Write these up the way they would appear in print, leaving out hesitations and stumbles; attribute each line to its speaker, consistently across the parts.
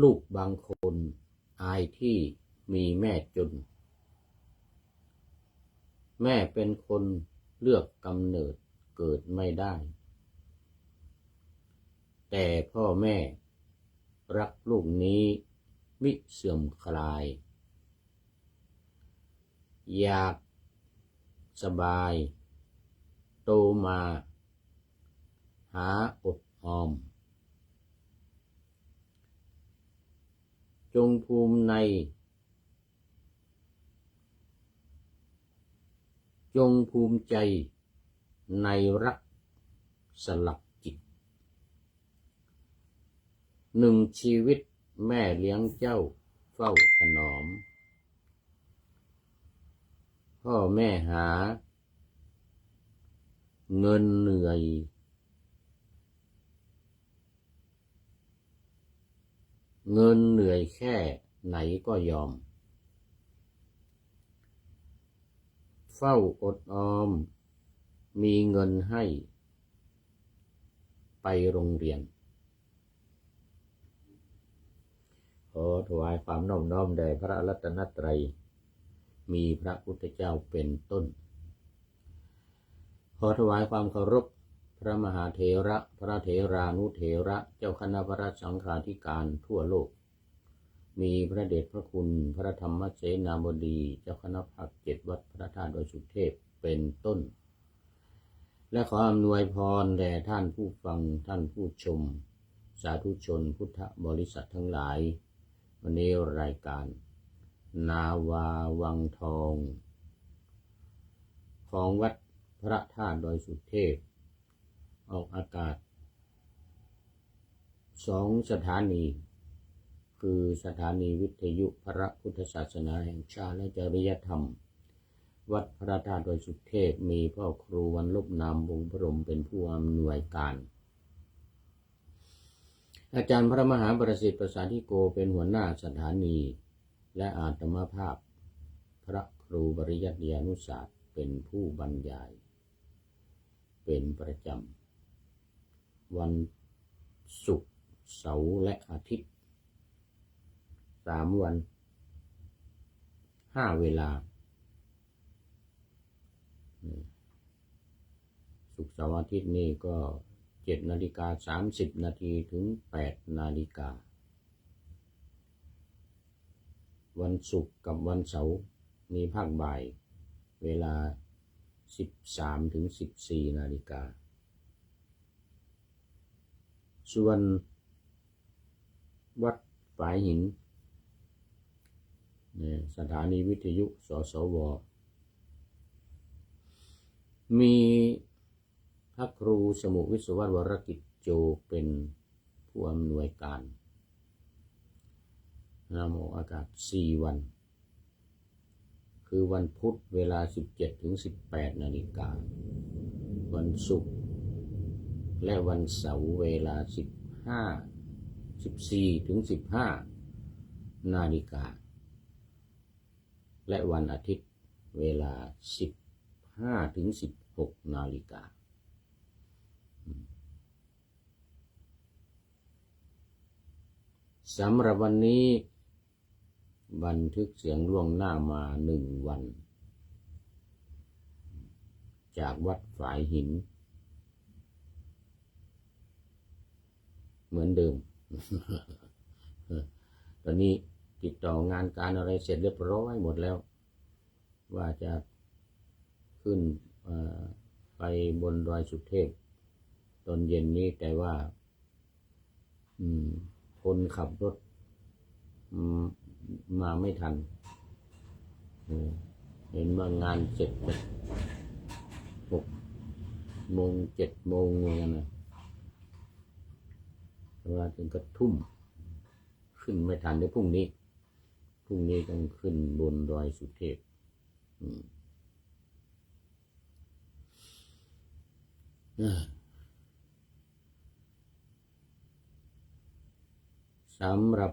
Speaker 1: ลูกบางคนอายที่มีแม่จนแม่เป็นคนเลือกกำเนิดเกิดไม่ได้แต่พ่อแม่รักลูกนี้มิเสื่อมคลายอยากสบายโตมาหาอดออมจงภูมิในจงภูมิใจในรักสลักจิตหนึ่งชีวิตแม่เลี้ยงเจ้าเฝ้าถนอมพ่อแม่หาเงินเหนื่อยแค่ไหนก็ยอมเฝ้าอดออมมีเงินให้ไปโรงเรียนขอถวายความนอบน้อมแด่พระรัตนตรัยมีพระพุทธเจ้าเป็นต้นขอถวายความเคารพพระมหาเถระพระเถรานุเถระเจ้าคณะพระสังฆาธิการทั่วโลกมีพระเดชพระคุณพระธรรมเสนาบดีเจ้าคณะภาค7วัดพระธาตุดอยสุเทพเป็นต้นและขออำนวยพรแด่ท่านผู้ฟังท่านผู้ชมสาธุชนพุทธบริษัททั้งหลายวันนี้รายการนาวาวังทองของวัดพระธาตุดอยสุเทพออกอากาศ2 สถานีคือสถานีวิทยุพระพุทธศาสนาแห่งชาติและจริยธรรมวัดพระธาตุดอยสุเทพมีพ่อครูวันลบนามวงศ์พรหมเป็นผู้อำนวยการอาจารย์พระมหาประสิทธิ์ประสาธิโกเป็นหัวหน้าสถานีและอาตมาภาพพระครูปริยัติยานุศาสตร์เป็นผู้บรรยายเป็นประจำวันศุกร์เสาร์และอาทิตย์3 วัน 5 เวลาศุกร์เสาร์อาทิตย์นี่ก็7:30 นาทีถึง8 นาฬิกาวันศุกร์กับวันเสาร์มีภาคบ่ายเวลา13 ถึง 14 นาฬิกาส่วนวัดฝายหินสถานีวิทยุสสวมีพระครูสมุวิศววรกิจโจเป็นผู้อำนวยการนำออกอากาศ4 วันคือวันพุธเวลา17 ถึง 18 นาฬิกาวันศุกร์และวันเสาร์เวลา14 ถึง 15 นาฬิกาและวันอาทิตย์เวลา15 ถึง 16 นาฬิกาสำหรับวันนี้บันทึกเสียงล่วงหน้ามา1 วันจากวัดฝายหินเหมือนเดิม ตอนนี้ติดต่องานการอะไรเสร็จเรียบร้อยหมดแล้วว่าจะขึ้นไปบนดอยสุเทพตอนเย็นนี้แต่ว่าคนขับรถมาไม่ทันเห็นว่างานเสร็จ6 โมง 7 โมงเหมือนกันนะเวลาถึงก็ทุ่มขึ้นไม่ทันเดี๋ยวพรุ่งนี้ต้องขึ้นบนดอยสุเทพสำหรับ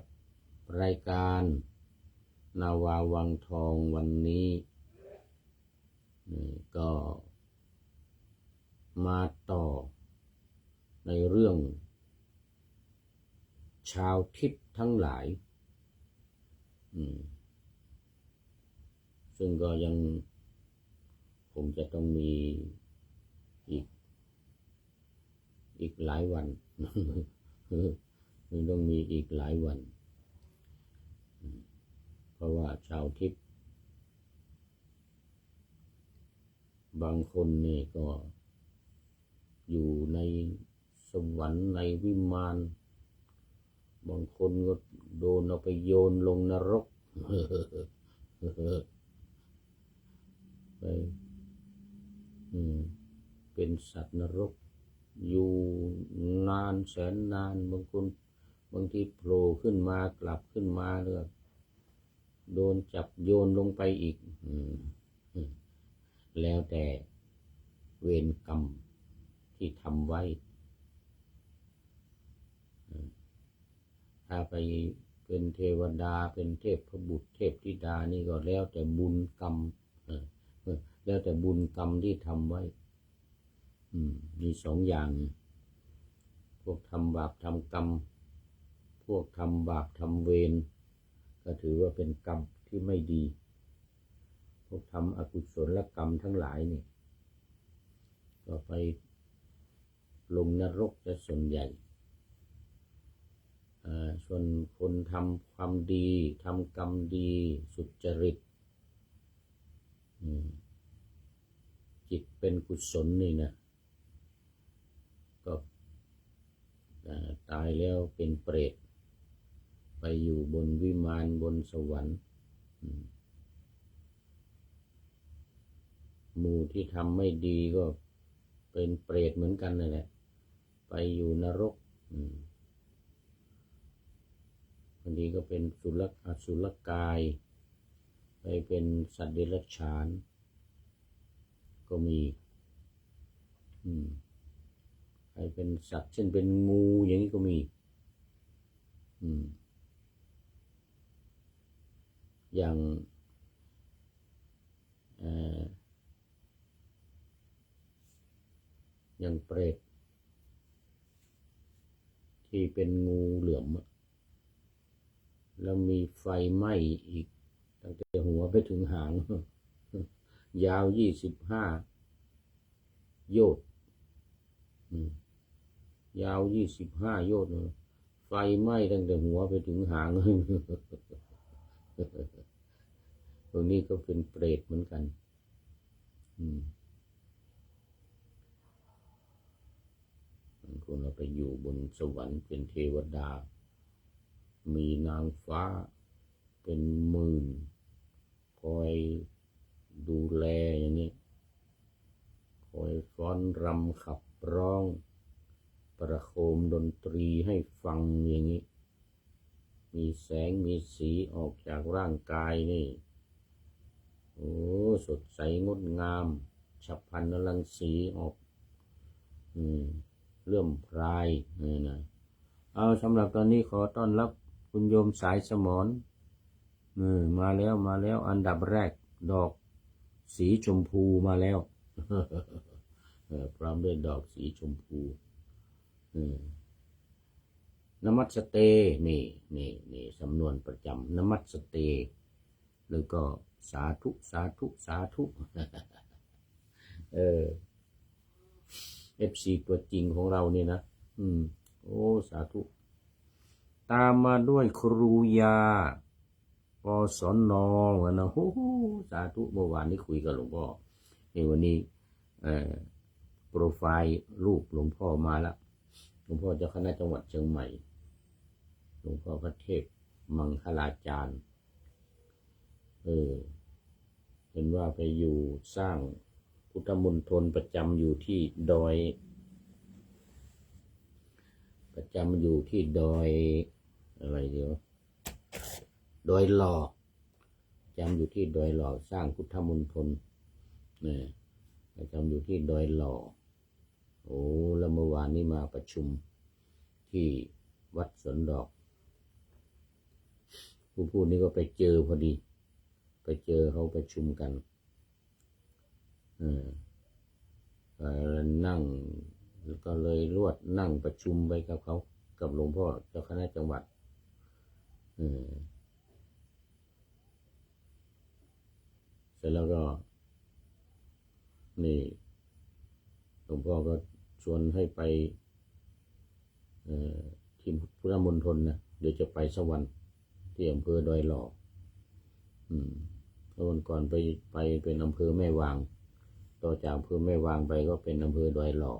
Speaker 1: รายการนาวาวังทองวันนี้ก็มาต่อในเรื่อง ชาวทิพย์ทั้งหลายซึ่งก็ยังคงจะต้องมีอีกหลายวันมันต้องมีอีกหลายวันเพราะว่าชาวทิพย์บางคนนี่ก็อยู่ในสวรรค์ในวิมานบางคนก็โดนเอาไปโยนลงนรกไปเป็นสัตว์นรกอยู่นานแสนนานบางคนบางทีโผล่ขึ้นมากลับขึ้นมาแล้วโดนจับโยนลงไปอีกแล้วแต่เวรกรรมที่ทำไว้ถ้าไปเป็นเทวดาเป็นเทพบุตรเทพธิดานี่ก็แล้วแต่บุญกรรมแล้วแต่บุญกรรมที่ทำไว้มีสองอย่างพวกทำบาปทำกรรมพวกทำบาปทำเวรก็ถือว่าเป็นกรรมที่ไม่ดีพวกทำอกุศลกรรมทั้งหลายนี่ก็ไปลงนรกจะส่วนใหญ่ส่วนคนทำความดีทำกรรมดีสุจริตจิตเป็นกุศลนี่นะก็ตายแล้วเป็นเปรตไปอยู่บนวิมานบนสวรรค์หมู่ที่ทำไม่ดีก็เป็นเปรตเหมือนกันนั่นแหละไปอยู่นรกบางทีก็เป็นอสุรกายไปเป็นสัตว์เดรัจฉานก็มีไปเป็นสัตว์เช่นเป็นงูอย่างนี้ก็มีอย่างเปรตที่เป็นงูเหลือมแล้วมีไฟไหม้อีกตั้งแต่หัวไปถึงหางยาว25 โยชน์ยาว25 โยชน์ไฟไหม้ตั้งแต่หัวไปถึงหางตรงนี้ก็เป็นเปรตเหมือนกันบางคนเราไปอยู่บนสวรรค์เป็นเทวดามีนางฟ้าเป็นหมื่นคอยดูแลอย่างนี้คอยฟ้อนรำขับร้องประโคมดนตรีให้ฟังอย่างนี้มีแสงมีสีออกจากร่างกายนี่โอ้สดใสงดงามฉับพลันรังสีออกเลื่อมพรายนี่นะเอาสำหรับตอนนี้ขอต้อนรับคุณโยมสายสมรมาแล้วอันดับแรกดอกสีชมพูมาแล้วพร้อมด้วยดอกสีชมพูนมัสเตนี่สำนวนประจำนมัสเตแล้วก็สาธุสาธุสาธุFC ตัวจริงของเราเนี่ยนะโอ้สาธุตามมาด้วยครูยาปสนนะโอ้สาธุเมื่อวานนี้คุยกับหลวงพ่อวันนี้โปรไฟล์รูปหลวงพ่อมาแล้วหลวงพ่อเจ้าคณะจังหวัดเชียงใหม่หลวงพ่อพระเทพมังคลาจารย์เห็นว่าไปอยู่สร้างพุทธมณฑลประจำอยู่ที่ดอยอะไรเดี๋ยวดอยหล่อจำอยู่ที่ดอยหล่อสร้างพุทธมณฑลประจำอยู่ที่ดอยหล่อโอ้แล้วเมื่อวานนี้มาประชุมที่วัดสวนดอกผู้พูดนี้ก็ไปเจอพอดีไปเจอเขาประชุมกันนั่งก็เลยรวดนั่งประชุมไปกับเขา กับหลวงพ่อเจ้าคณะจังหวัดเสร็จแล้วก็นี่หลวงพ่อก็ชวนให้ไปที่พุทธมณฑลนะเดี๋ยวจะไปสักวันที่อำเภอดอยหล่อแล้ววันก่อนไปเป็นอำเภอแม่วางต่อจากอำเภอแม่วางไปก็เป็นอำเภอดอยหล่อ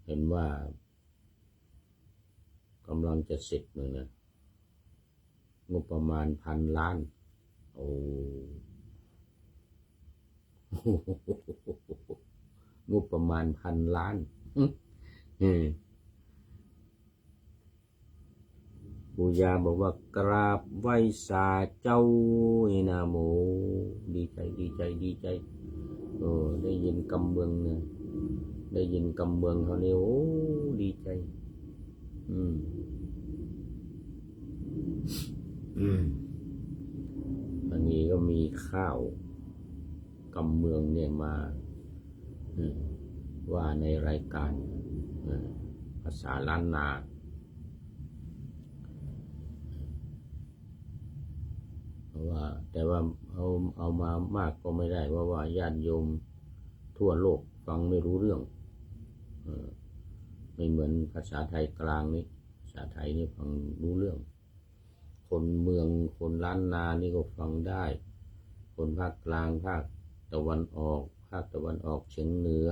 Speaker 1: เห็นว่ากำลังจะเสร็จเลยนะงบประมาณ1,000 ล้านโอ้งบประมาณ1,000 ล้านปู่ย่าบอกว่ากราบไหว้สาเจ้านะโมดีใจดีใจดีใจได้ยินกำเมืองเนี่ยได้ยินกำเมืองเขาเนี่ยโอ้ดีใจอันนี้ก็มีข้าวกำเมืองเนี่ยมาว่าในรายการภาษาล้านนาแต่ว่าเอามามากก็ไม่ได้ว่าญาติโยมทั่วโลกฟังไม่รู้เรื่องไม่เหมือนภาษาไทยกลางนี่ภาษาไทยนี่ฟังรู้เรื่องคนเมืองคนล้านนานี่ก็ฟังได้คนภาคกลางภาคตะวันออกภาคตะวันออกเฉียงเหนือ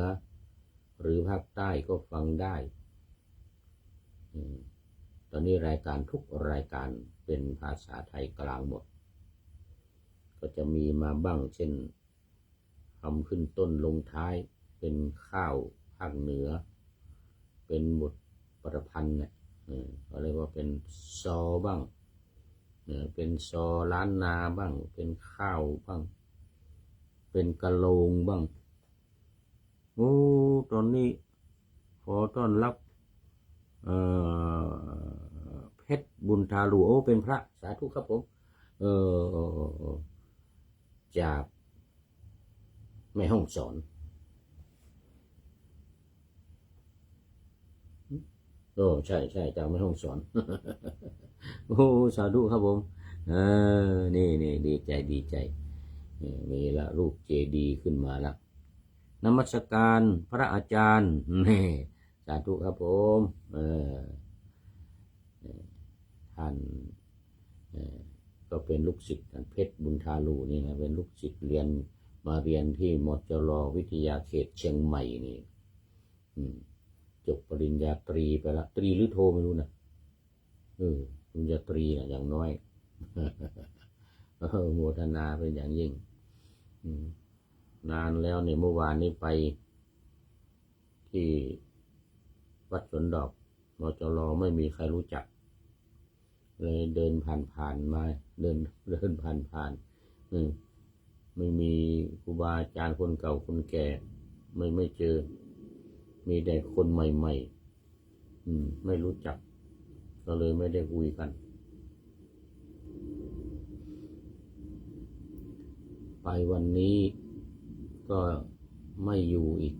Speaker 1: หรือภาคใต้ก็ฟังได้ตอนนี้รายการทุกรายการเป็นภาษาไทยกลางหมดก็จะมีมาบ้างเช่นคำขึ้นต้นลงท้ายเป็นข้าวภาคเหนือเป็นบทประพันธ์เนี่ยก็เรียกว่าเป็นซอบ้างเป็นซอล้านนาบ้างเป็นข้าวบ้างเป็นกะโลงบ้างโอ้ตอนนี้ขอต้อนรับเพชรบุญทาลูโอ้เป็นพระสาธุครับผมจากแม่ฮ่องสอนใช่จากแม่ฮ่องสอนโอ้สาธุครับผมนี่ดีใจมีละรูปเจดีย์ขึ้นมาแล้วนมัสการพระอาจารย์นี่สาธุครับผมท่านก็เป็นลูกศิษย์ท่านเพชรบุญทาลูนี่นะเป็นลูกศิษย์เรียนที่มจร.วิทยาเขตเชียงใหม่นี่จบปริญญาตรีไปละตรีหรือโทไม่รู้นะปริญญาตรีนะอย่างน้อยโมทนาเป็นอย่างยิ่งนานแล้วเนี่ยเมื่อวานนี้ไปที่วัดสวนดอกมจร.ไม่มีใครรู้จักเลยเดินผ่านมาเดินผ่านไม่มีครูบาอาจารย์คนเก่าคนแก่ไม่เจอมีแต่คนใหม่ๆไม่รู้จักก็เลยไม่ได้คุยกันไปวันนี้ก็ไม่อยู่อีก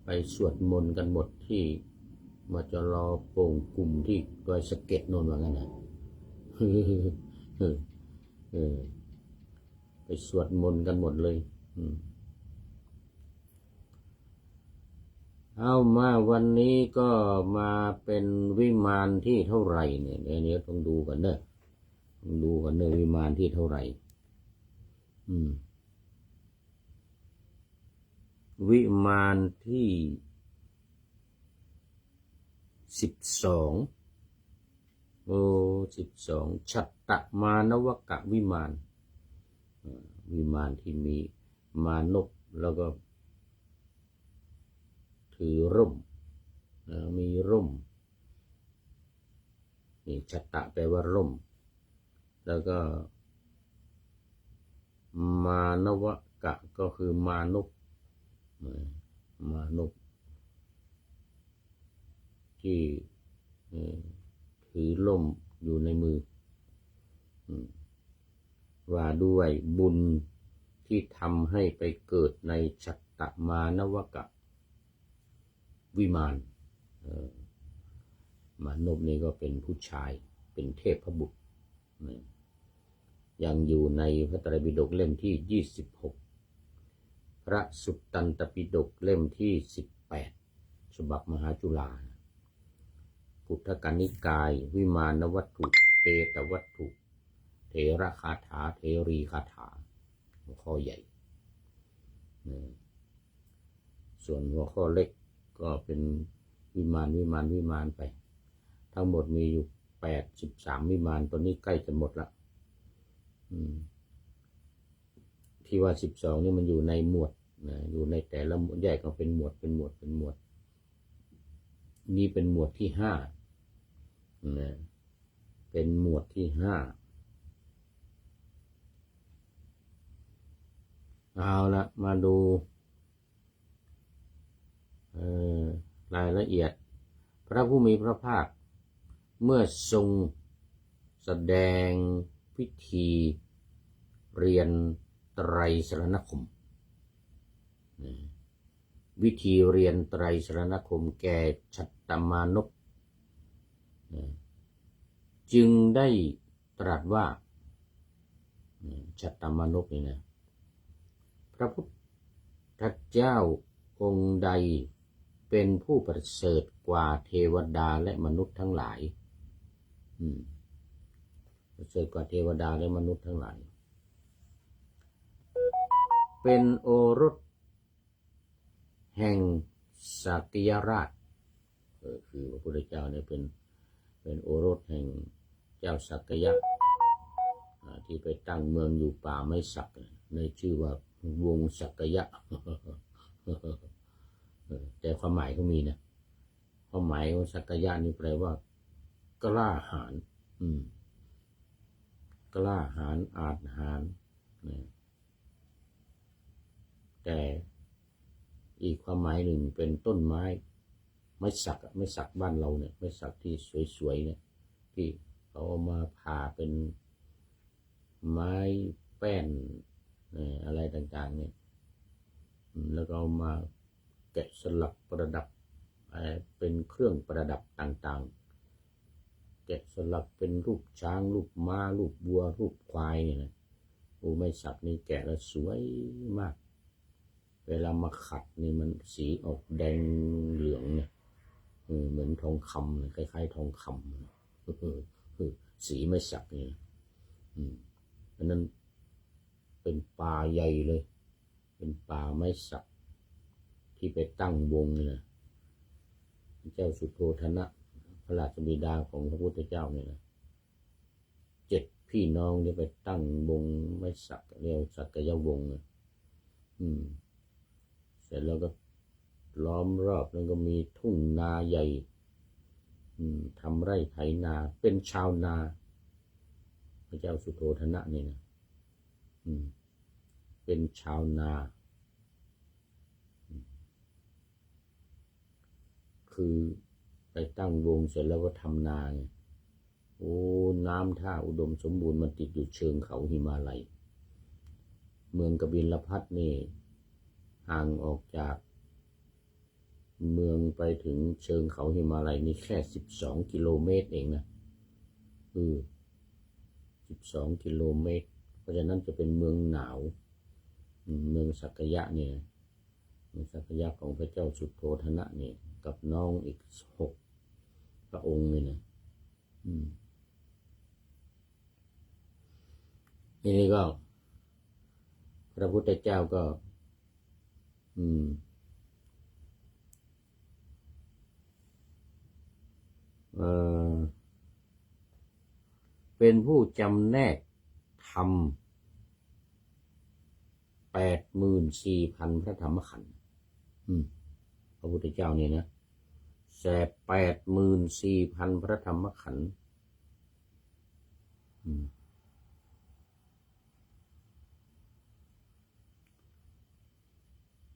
Speaker 1: ไปสวดมนต์กันหมดที่มาจะรอโป่งกลุ่มที่ดอยสะเก็ดโน่นว่างั้นนะไปสวดมนต์กันหมดเลยเอามาวันนี้ก็มาเป็นวิมานที่เท่าไหร่เนี่ยเดี๋ยวต้องดูกันเนอะวิมานที่เท่าไหร่วิมานที่12ชัตตมานวกะวิมานวิมานที่มีมานพแล้วก็ถือร่มมีร่มนี่ชัตตะแปลว่าร่มแล้วก็มานวกะก็คือมานพที่ถือร่มอยู่ในมือว่าด้วยบุญที่ทำให้ไปเกิดในชัตตมานวกะ วิมานมานพนี่ก็เป็นผู้ชายเป็นเทพบุตรยังอยู่ในพระไตรปิฎกเล่มที่26พระสุตตันตปิฎกเล่มที่18ฉบับมหาจุฬาพุทธกนิกายวิมานวัตถุเตตวัตถุเถระคาถาเทรีคาถาหัวข้อใหญ่ส่วนหัวข้อเล็กก็เป็นวิมานไปทั้งหมดมีอยู่83วิมานตอนนี้ใกล้จะหมดละที่ว่า12นี่มันอยู่ในหมวดนะอยู่ในแต่ละหมวดแยกออกเป็นหมวดนี่เป็นหมวดที่5นะเป็นหมวดที่5เอาละมาดูรายละเอียดพระผู้มีพระภาคเมื่อทรงแสดงพิธีเรียนไตรสรณคมวิธีเรียนไตรสรณคมแก่ชัตตมานพจึงได้ตรัสว่าชัตตมานพนี่นะพระพุทธเจ้าองค์ใดเป็นผู้ประเสริฐกว่าเทวดาและมนุษย์ทั้งหลายประเสริฐกว่าเทวดาและมนุษย์ทั้งหลายเป็นโอรสแห่งสักยราชคือพระพุทธเจ้าเนี่ยเป็นโอรสแห่งเจ้าสักยะที่ไปตั้งเมืองอยู่ป่าไม้สักในชื่อว่าวงสักยะแต่ความหมายเขามีนะความหมายของสักยะนี่แปลว่ากล้าหาญกล้าหาญอาจหาญแต่อีกความหมายหนึ่งเป็นต้นไม้ไม่สักบ้านเราเนี่ยไม่สักที่สวยๆเนี่ยที่เขาเอามาผ่าเป็นไม้แป้นอะไรต่างๆเนี่ยแล้วก็เอามาแกะสลักประดับเป็นเครื่องประดับต่างๆแกะสลักเป็นรูปช้างรูปม้ารูปวัวรูปควายเนี่ยนะไม้สักนี่แกะแล้วสวยมากเวลามาขัดนี่มันสีออกแดงเหลืองเนี่ยเหมือนทองคำคล้ายๆทองคำสีไม่สักนี่อันนั้นเป็นป่าใหญ่เลยเป็นป่าไม้สักที่ไปตั้งวงนี่นะพระเจ้าสุโธทนะพระราชบิดาของพระพุทธเจ้าเนี่ยนะ7พี่น้องที่ไปตั้งวงไม้สักเรียกสักยวงศ์เสร็จแล้วก็ล้อมรอบแล้วก็มีทุ่งนาใหญ่ทำไร่ไถนาเป็นชาวนาพระเจ้าสุโธทนะนี่นะเป็นชาวนาคือไปตั้งวงเสร็จแล้วก็ทำนาไงน้ำท่าอุดมสมบูรณ์มันติดอยู่เชิงเขาหิมาลัยเมืองกบิลพัสนี่ห่างออกจากเมืองไปถึงเชิงเขาหิมาลัยนี่แค่12 กิโลเมตรเองนะ12 กิโลเมตรเพราะฉะนั้นจะเป็นเมืองหนาวเมืองสักยะเนี่ยเมืองสักยะของพระเจ้าสุโธทนะเนี่ยกับน้องอีก6 พระองค์เนี่ยนะนี่ก็พระพุทธเจ้าก็เป็นผู้จำแนกธรรม84,000 พระธรรมขันธ์พระพุทธเจ้าเนี่ยนะ84,000 พระธรรมขันธ์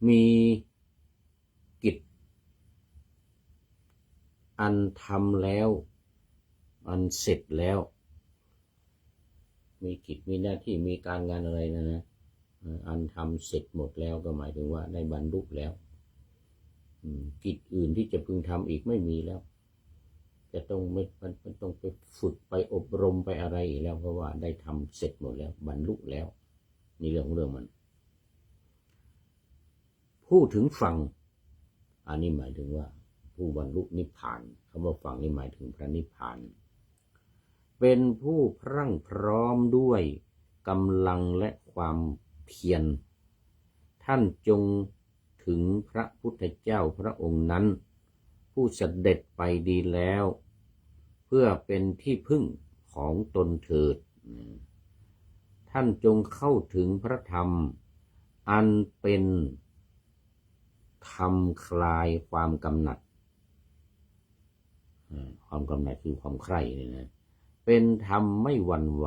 Speaker 1: มีกิจอันทำแล้วอันเสร็จแล้วมีกิจมีหน้าที่มีการงานอะไรนะอันทำเสร็จหมดแล้วก็หมายถึงว่าได้บรรลุแล้ว กิจอื่นที่จะพึงทำอีกไม่มีแล้วจะต้องไม่ต้องไปฝึกไปอบรมไปอะไรอีกแล้วเพราะว่าได้ทำเสร็จหมดแล้วบรรลุแล้วนี่เรื่องมันพูดถึงฝั่งอันนี้หมายถึงว่าผู้บรรลุนิพพานคำว่าฝั่งนี้หมายถึงพระนิพพานเป็นผู้พรั่งพร้อมด้วยกำลังและความเพียรท่านจงถึงพระพุทธเจ้าพระองค์นั้นผู้เสด็จไปดีแล้วเพื่อเป็นที่พึ่งของตนเถิดท่านจงเข้าถึงพระธรรมอันเป็นธรรมคลายความกำหนัดความกำหนัดคือความใคร่นี่นะเป็นธรรมไม่หวั่นไหว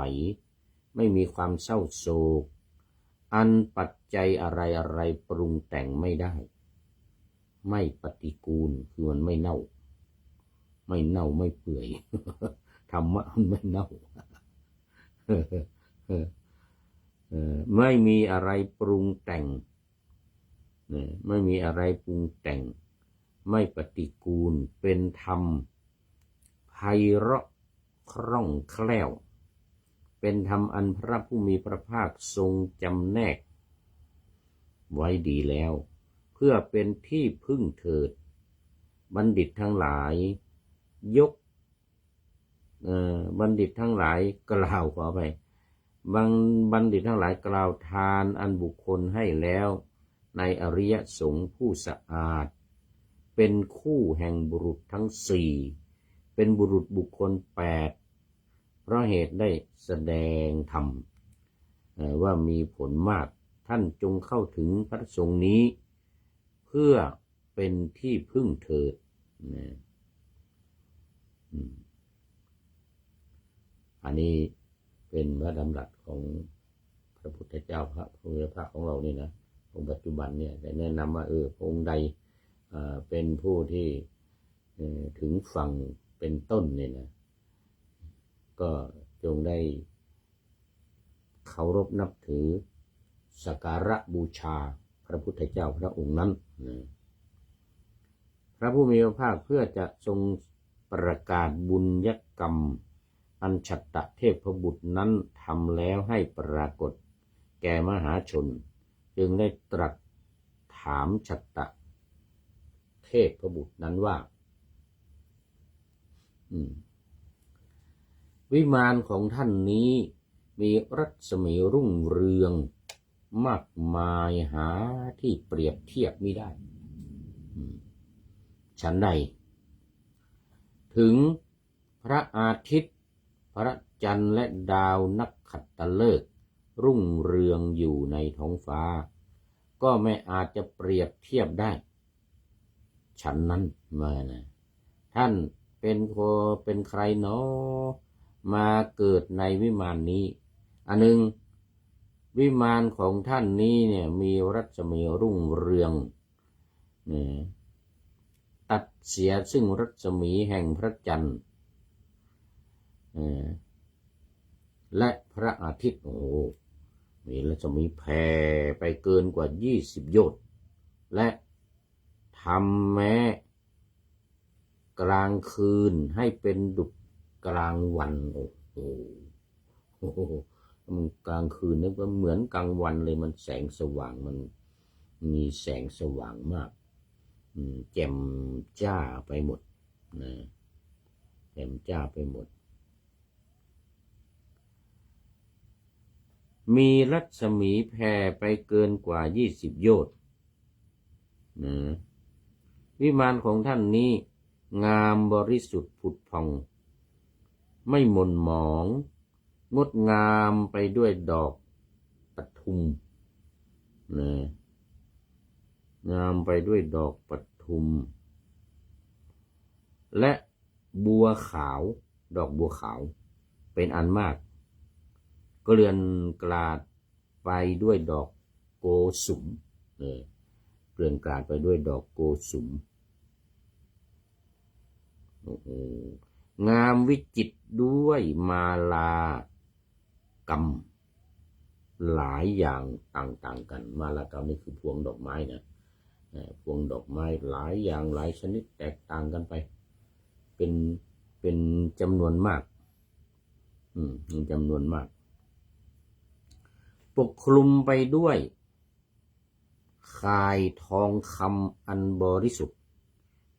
Speaker 1: ไม่มีความเศร้าโศกอันปัจจัยอะไรปรุงแต่งไม่ได้ไม่ปฏิกูลคือมันไม่เน่าไม่เปื่อยธรรมะมันไม่เน่าไม่มีอะไรปรุงแต่งไม่มีอะไรปรุงแต่งไม่ปฏิกูลเป็นธรรมไพเราะคล่องแคล่วเป็นธรรมอันพระผู้มีพระภาคทรงจำแนกไว้ดีแล้วเพื่อเป็นที่พึ่งเถิดบัณฑิตทั้งหลายบัณฑิตทั้งหลายกล่าวขอไปบัณฑิตทั้งหลายกล่าวทานอันบุคคลให้แล้วในอริยสงฆ์ผู้สะอาดเป็นคู่แห่งบุรุษทั้งสี่เป็นบุรุษบุคคล8เพราะเหตุได้แสดงธรรมว่ามีผลมากท่านจงเข้าถึงพระสงฆ์นี้เพื่อเป็นที่พึ่งเถิดอันนี้เป็นพระดำรัสของพระพุทธเจ้าพระพุทธพระของเรานี่นะองค์ปัจจุบันเนี่ยแต่แนะนำว่าองค์ใดเป็นผู้ที่ถึงฝั่งเป็นต้นเนี่ยนะก็จงได้เคารพนับถือสักการะบูชาพระพุทธเจ้าพระองค์นั้นพระผู้มีพระภาคเพื่อจะทรงประกาศบุญยกรรมอันฉัตตเทพบุตรนั้นทำแล้วให้ปรากฏแก่มหาชนจึงได้ตรัสถามฉัตตเทพบุตรนั้นว่าวิมานของท่านนี้มีรัศมีรุ่งเรืองมากมายหาที่เปรียบเทียบมิได้ฉันใดถึงพระอาทิตย์พระจันทร์และดาวนักขัตฤกษ์รุ่งเรืองอยู่ในท้องฟ้าก็ไม่อาจจะเปรียบเทียบได้ฉันนั้นมานะท่านเป็นใครเนาะมาเกิดในวิมานนี้อันหนึ่งวิมานของท่านนี้เนี่ยมีรัศมีรุ่งเรืองตัดเสียซึ่งรัศมีแห่งพระจันทร์และพระอาทิตย์มีรัศมีแผ่ไปเกินกว่า20 โยชน์และทำแม้กลางคืนให้เป็นดุจกลางวันมันกลางคืนนึกว่าเหมือนกลางวันเลยมันแสงสว่างมันมีแสงสว่างมากแจ่มจ้าไปหมดนะแจ่มจ้าไปหมดมีรัศมีแผ่ไปเกินกว่า20 โยชน์วิมานของท่านนี้งามบริสุทธิ์ผุดผ่องไม่หม่นหมองงดงามไปด้วยดอกปทุมงามไปด้วยดอกปทุมและบัวขาวดอกบัวขาวเป็นอันมากเกลื่อนกลาดไปด้วยดอกโกสุมเกลื่อนกลาดไปด้วยดอกโกสุมงามวิจิตรด้วยมาลากรรมหลายอย่างต่างๆกันมาลากรรมนี่คือพวงดอกไม้นะ พวงดอกไม้หลายอย่างหลายชนิดแตกต่างกันไปเป็นจำนวนมากจำนวนมากปกคลุมไปด้วยข่ายทองคำอันบริสุทธิ์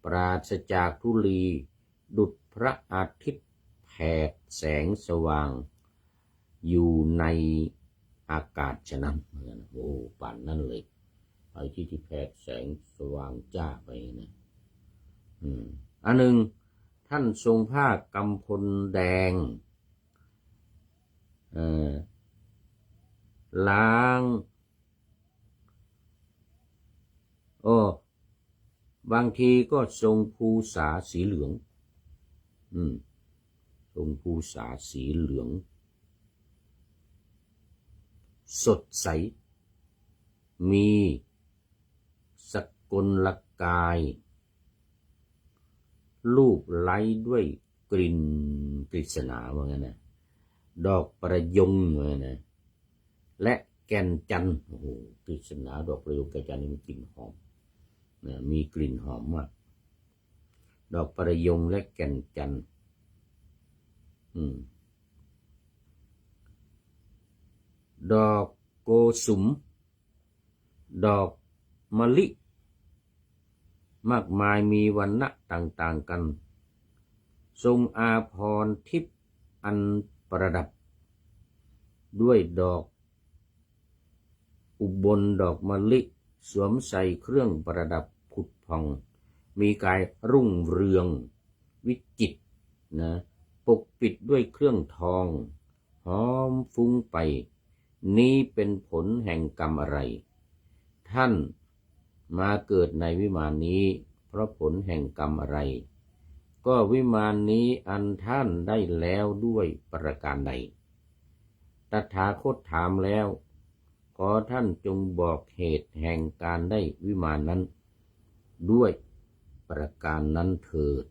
Speaker 1: ปราศจากธุลีดุจพระอาทิตย์แผดแสงสว่างอยู่ในอากาศฉะนั้นโอ้ป่านนั้นเลยไอ้ที่แผดแสงสว่างจ้าไปนะอันหนึ่งท่านทรงผ้ากำพลแดงล้างบางทีก็ทรงภูษาสีเหลืองทรงภูษาสีเหลืองสดใสมีสกลกายรูปไล้ด้วยกลิ่นกฤษณาว่างั้นนะดอกประยงว่างั้นนะและแก่นจันทร์โอ้โหกฤษณาดอกประยงแก่นจันทร์นี่มีกลิ่นหอมมีกลิ่นหอมมากดอกประยงและแก่นจันทร์ดอกโกสุมดอกมะลิมากมายมีวรรณะต่างๆกันทรงอาภรณ์ทิพย์อันประดับด้วยดอกอุบลดอกมะลิสวมใส่เครื่องประดับผุดผ่องมีกายรุ่งเรืองวิจิตรนะปกปิดด้วยเครื่องทองหอมฟุ้งไปนี้เป็นผลแห่งกรรมอะไรท่านมาเกิดในวิมานนี้เพราะผลแห่งกรรมอะไรก็วิมานนี้อันท่านได้แล้วด้วยประการใดตถาคตถามแล้วขอท่านจงบอกเหตุแห่งการได้วิมานนั้นด้วยประการนั้นเถิด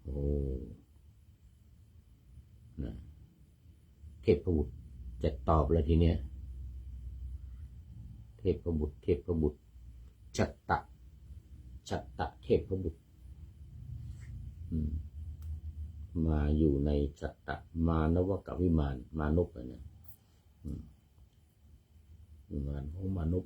Speaker 1: โอ้นะเทพบุตรจะตอบแล้วทีเนี้ยเทพบุตรชัตตะเทพบุตรมาอยู่ในชัตตะมานวกวิมานมานพนะวิมานของมานพ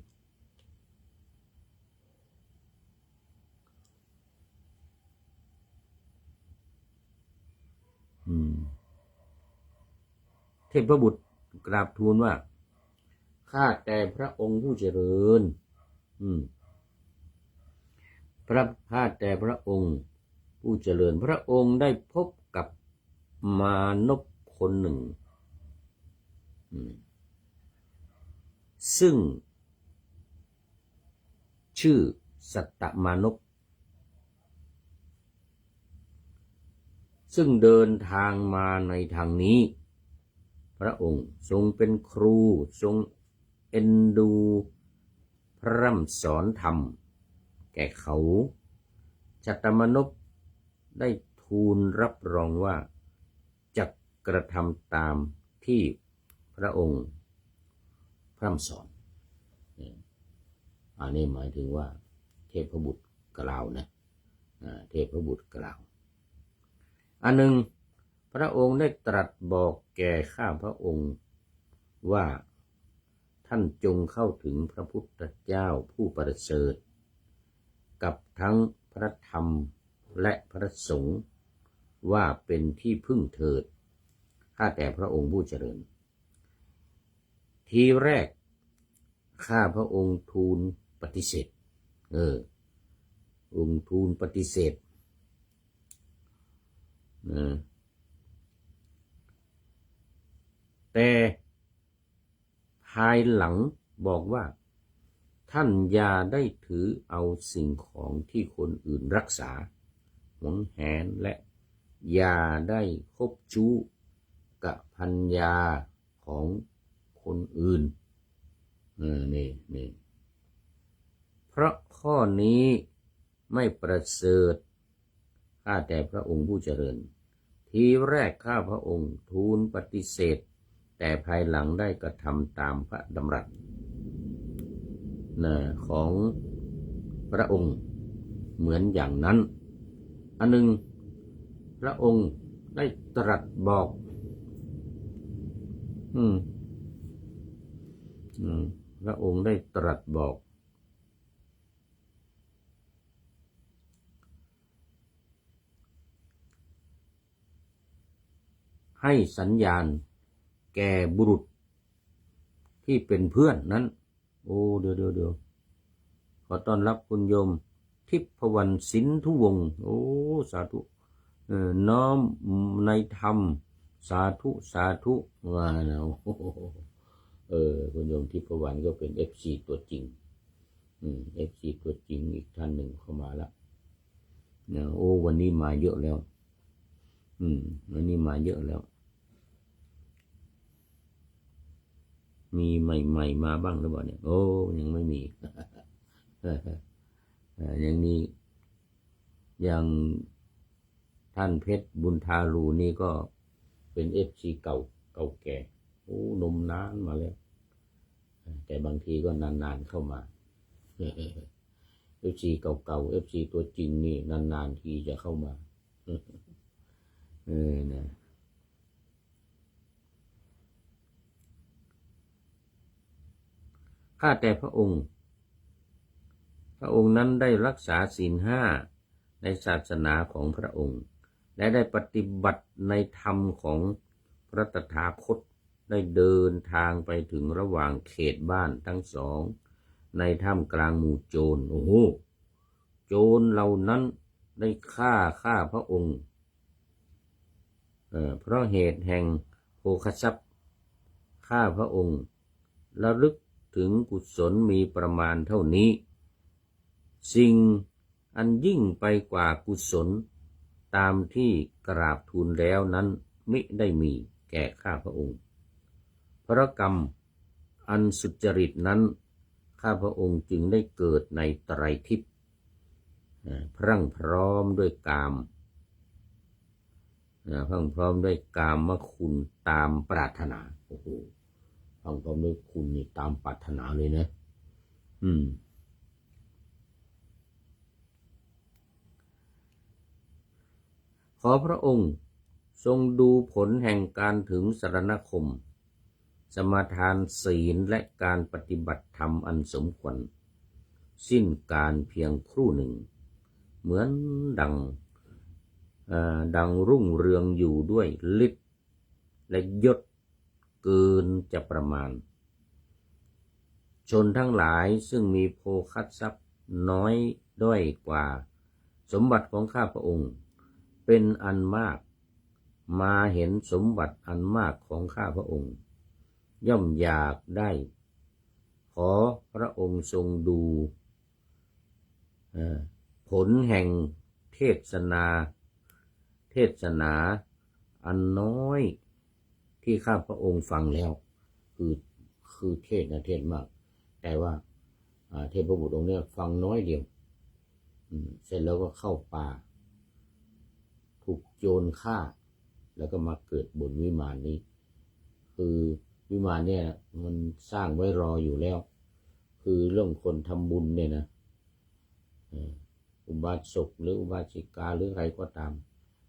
Speaker 1: เทพบุตรกราบทูลว่าข้าแต่พระองค์ผู้เจริญข้าแต่พระองค์ผู้เจริญพระองค์ได้พบกับมานพคนหนึ่งซึ่งชื่อสัตตมานพซึ่งเดินทางมาในทางนี้พระองค์ทรงเป็นครูทรงเอ็นดูพร่ำสอนธรรมแก่เขาสัตตมานพได้ทูลรับรองว่าจะกระทำตามที่พระองค์พร่ำสอนอันนี้หมายถึงว่าเทพบุตรกล่าวนะเทพบุตรกล่าวอันหนึ่งพระองค์ได้ตรัสบอกแก่ข้าพระองค์ว่าท่านจงเข้าถึงพระพุทธเจ้าผู้ประเสริฐกับทั้งพระธรรมและพระสงฆ์ว่าเป็นที่พึ่งเถิดข้าแต่พระองค์ผู้เจริญทีแรกข้าพระองค์ทูลปฏิเสธองค์ทูลปฏิเสธแต่ภายหลังบอกว่าท่านอย่าได้ถือเอาสิ่งของที่คนอื่นรักษาหวงแหนและอย่าได้คบชู้กับภรรยาของคนอื่นนี่เพราะข้อนี้ไม่ประเสริฐข้าแต่พระองค์ผู้เจริญทีแรกข้าพระองค์ทูลปฏิเสธแต่ภายหลังได้กระทำตามพระดำรัสของ พระองค์เหมือนอย่างนั้นอันหนึ่งพระองค์ได้ตรัสบอกพระองค์ได้ตรัสบอกให้สัญญาณแก่บุรุษที่เป็นเพื่อนนั้นโอ้เดี๋ยวขอต้อนรับคุณโยมทิพวรรณสินธุวงศ์โอ้สาธุน้อมในธรรมสาธุว่าแล้วคุณโยมทิพวรรณก็เป็น FC ตัวจริงFC ตัวจริงอีกท่านหนึ่งเข้ามาแล้วโอ้วันนี้มาเยอะแล้ววันนี้มาเยอะแล้วมีใหม่ๆมาบ้างหรือเปล่าเนี่ยโอ้ยังไม่มี อย่างนี้อย่างท่านเพชรบุญทารูนี่ก็เป็น FC เก่าแก่โอ้นมนานมาแล้วแต่บางทีก็นานๆเข้ามา FC เก่า FC ตัวจริงนี่นานๆทีจะเข้ามานะข้าแต่พระองค์นั้นได้รักษาศีล 5ในศาสนาของพระองค์และได้ปฏิบัติในธรรมของพระตถาคตได้เดินทางไปถึงระหว่างเขตบ้านทั้งสองในท่ามกลางหมู่โจรโอ้โหโจรเหล่านั้นได้ฆ่าพระองค์เพราะเหตุแห่งโภคทรัพย์ฆ่าพระองค์ระลึกถึงกุศลมีประมาณเท่านี้สิ่งอันยิ่งไปกว่ากุศลตามที่กราบทูลแล้วนั้นมิได้มีแก่ข้าพระองค์เพราะกรรมอันสุจริตนั้นข้าพระองค์จึงได้เกิดในไตรทิพย์พรั่งพร้อมด้วยกามมคุณตามปรารถนาโอ้โหพรั่งพร้อมด้วยคุณนี่ตามปรารถนาเลยนะขอพระองค์ทรงดูผลแห่งการถึงสรณคมสมาทานศีลและการปฏิบัติธรรมอันสมควรสิ้นการเพียงครู่หนึ่งเหมือนดังรุ่งเรืองอยู่ด้วยฤทธิ์และยศเกินจะประมาณชนทั้งหลายซึ่งมีโภคทรัพย์น้อยด้อยกว่าสมบัติของข้าพระองค์เป็นอันมากมาเห็นสมบัติอันมากของข้าพระองค์ย่อมอยากได้ขอพระองค์ทรงดูผลแห่งเทศนาอันน้อยที่ข้าพระองค์ฟังแล้วคือเทศมากแต่ว่าเทพบุตรองค์นี้ฟังน้อยเดียวเสร็จแล้วก็เข้าป่าถูกโจรฆ่าแล้วก็มาเกิดบนวิมานนี้คือวิมานเนี่ยมันสร้างไว้รออยู่แล้วคือเรื่องคนทำบุญเนี่ยนะอุบาสกหรืออุบาสิกาหรือใครก็ตาม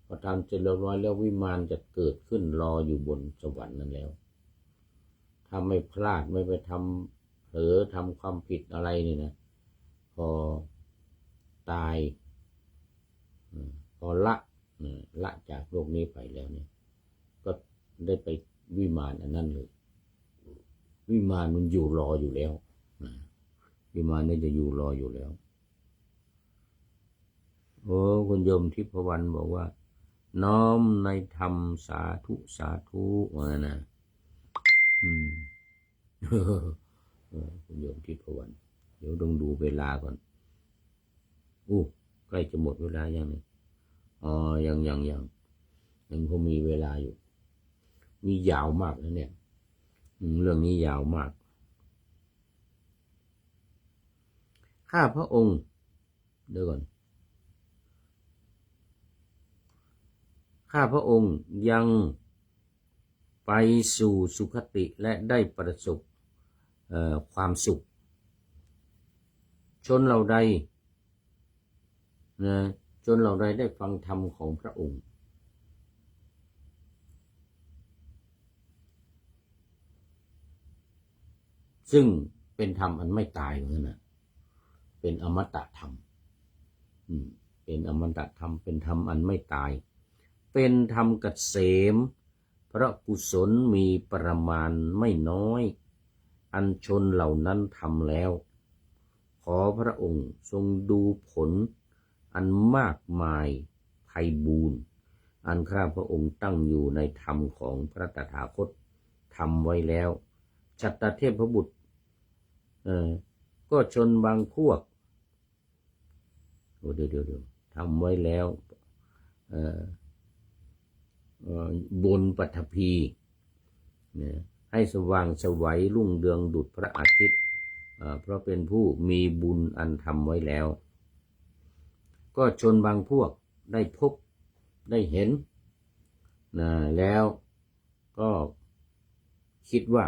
Speaker 1: พอทำเสร็จเรียบร้อยแล้ววิมานจะเกิดขึ้นรออยู่บนสวรรค์นั้นแล้วถ้าไม่พลาดไม่ไปทำเผลอทำความผิดอะไรนี่นะพอตายพอละจากโลกนี้ไปแล้วเนี่ยก็ได้ไปวิมานอันนั้นเลยวิมานมันอยู่รออยู่แล้ววิมานนี่จะอยู่รออยู่แล้วโอ้คุณโยมทิพวรรณบอกว่าน้อมในธรรมสาธุว่านะคุณโยมทิพวรรณเดี๋ยวต้องดูเวลาก่อนใกล้จะหมดเวลายังเนี่ยยังคงมีเวลาอยู่มียาวมากนะเนี่ยเรื่องนี้ยาวมากข้าพระองค์เดี๋ยวก่อนข้าพระองค์ยังไปสู่สุคติและได้ประสบความสุขชนเหล่าใด นะจนเราได้ฟังธรรมของพระองค์ซึ่งเป็นธรรมอันไม่ตายเหมือนกันนะเป็นอมตะธรรมเป็นอมตะธรรมเป็นธรรมอันไม่ตายเป็นธรรมเกษมเพราะกุศลมีประมาณไม่น้อยอันชนเหล่านั้นทำแล้วขอพระองค์ทรงดูผลอันมากมายไพบูรณ์อันข้าพระองค์ตั้งอยู่ในธรรมของพระตถาคตทำไว้แล้วชัตตเทพบุตรก็ชนบางพวกเดี๋ยวทำไว้แล้วบนปฐพีให้สว่างไสวรุ่งเรืองดุจพระอาทิตย์เพราะเป็นผู้มีบุญอันทำไว้แล้วก็ชนบางพวกได้พบได้เห็นแล้วก็คิดว่า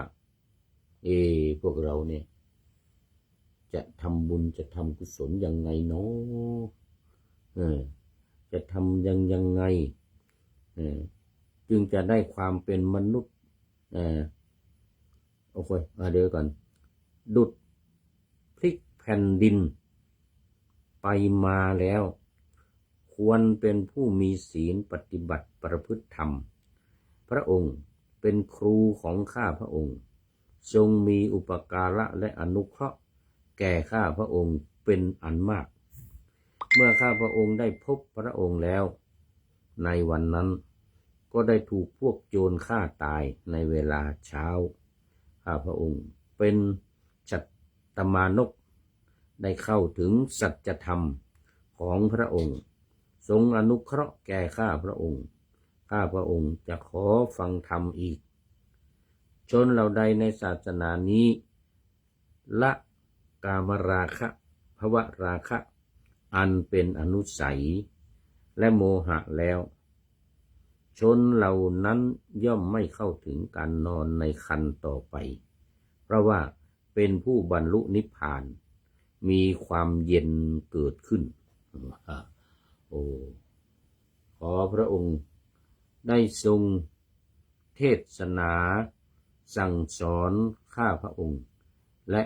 Speaker 1: พวกเราเนี่ยจะทำบุญจะทำกุศลยังไงเนาะจะทำยังไงจึงจะได้ความเป็นมนุษย์โอเคเดี๋ยวก่อนดุจพลิกแผ่นดินไปมาแล้วควรเป็นผู้มีศีลปฏิบัติประพฤติธรรมพระองค์เป็นครูของข้าพระองค์ทรงมีอุปการะและอนุเคราะห์แก่ข้าพระองค์เป็นอันมากเมื่อข้าพระองค์ได้พบพระองค์แล้วในวันนั้นก็ได้ถูกพวกโจรฆ่าตายในเวลาเช้าข้าพระองค์เป็นฉัตตมานพได้เข้าถึงสัจธรรมของพระองค์ทรงอนุเคราะห์แก่ข้าพระองค์ข้าพระองค์จะขอฟังธรรมอีกชนเหล่าใดในศาสนานี้ละกามราคะภวราคะอันเป็นอนุสัยและโมหะแล้วชนเหล่านั้นย่อมไม่เข้าถึงการนอนในคันต่อไปเพราะว่าเป็นผู้บรรลุนิพพานมีความเย็นเกิดขึ้นขอพระองค์ได้ทรงเทศนาสั่งสอนข้าพระองค์และ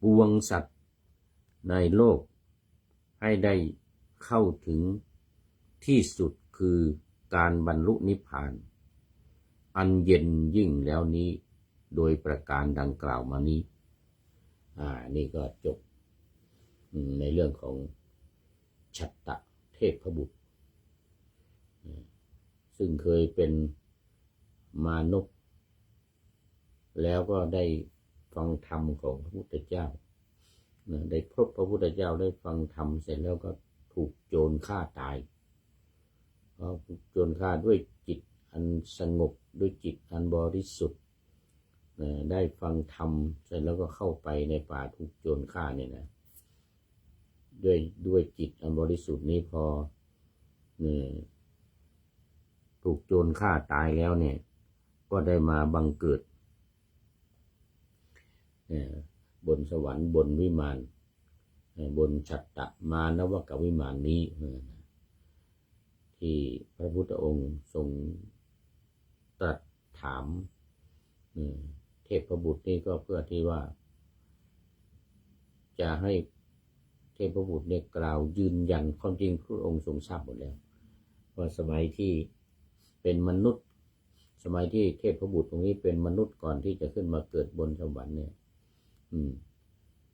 Speaker 1: ปวงสัตว์ในโลกให้ได้เข้าถึงที่สุดคือการบรรลุนิพพานอันเย็นยิ่งแล้วนี้โดยประการดังกล่าวมานี้นี่ก็จบในเรื่องของชัตตเทพบุตรซึ่งเคยเป็นมานพแล้วก็ได้ฟังธรรมของพระพุทธเจ้าได้พบพระพุทธเจ้าได้ฟังธรรมเสร็จแล้วก็ถูกโจรฆ่าตายถูกโจรฆ่าด้วยจิตอันสงบด้วยจิตอันบริสุทธิ์ได้ฟังธรรมเสร็จแล้วก็เข้าไปในป่าถูกโจรฆ่าเนี่ยนะด้วยจิตอันบริสุทธิ์นี้พอถูกโจรฆ่าตายแล้วเนี่ยก็ได้มาบังเกิดบนสวรรค์บนวิมานบนชัตตมานวกวิมานนี้ที่พระพุทธองค์ทรงตรัสถามเทพบุตรนี่ก็เพื่อที่ว่าจะให้เทพบุตรเนี่ยกล่าวยืนยันความจริงพระองค์ทรงทราบหมดแล้วว่าสมัยที่เป็นมนุษย์สมัยที่เทพบุตรตรงนี้เป็นมนุษย์ก่อนที่จะขึ้นมาเกิดบนสวรรค์เนี่ย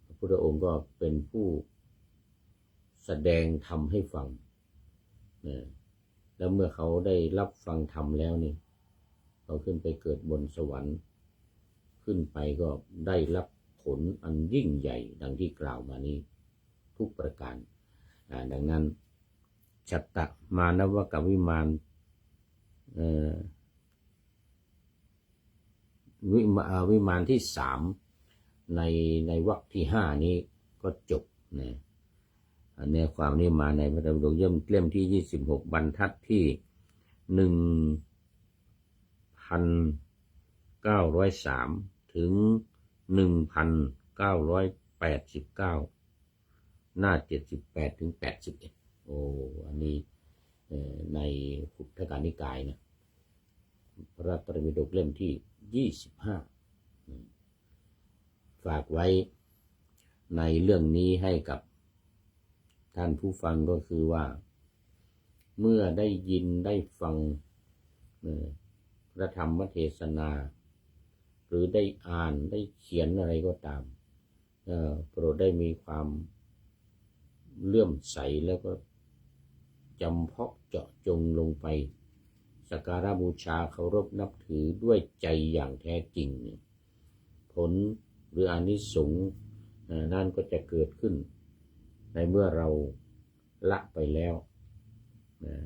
Speaker 1: พระพุทธองค์ก็เป็นผู้แสดงธรรมให้ฟังแล้วเมื่อเขาได้รับฟังธรรมแล้วนี่เขาขึ้นไปเกิดบนสวรรค์ขึ้นไปก็ได้รับผลอันยิ่งใหญ่ดังที่กล่าวมานี้ทุกประการดังนั้นชัตตมานวกวิมานวิมานที่3ในวรรคที่5นี้ก็จบนะเนื้อความนี้มาในพระธรรมปิฎกเล่มที่26บรรทัดที่1,903ถึง1,989 หน้า78ถึง81โอ้อันนี้ในพุทธกานิกายนะพระไตรปิฎกเล่มที่25ฝากไว้ในเรื่องนี้ให้กับท่านผู้ฟังก็คือว่าเมื่อได้ยินได้ฟังพระธรรมเทศนาหรือได้อ่านได้เขียนอะไรก็ตามโปรดได้มีความเลื่อมใสแล้วก็จำเพาะเจาะจงลงไปสักการะบูชาเคารพนับถือด้วยใจอย่างแท้จริงผลหรืออานิสงส์นั่นก็จะเกิดขึ้นในเมื่อเราละไปแล้ว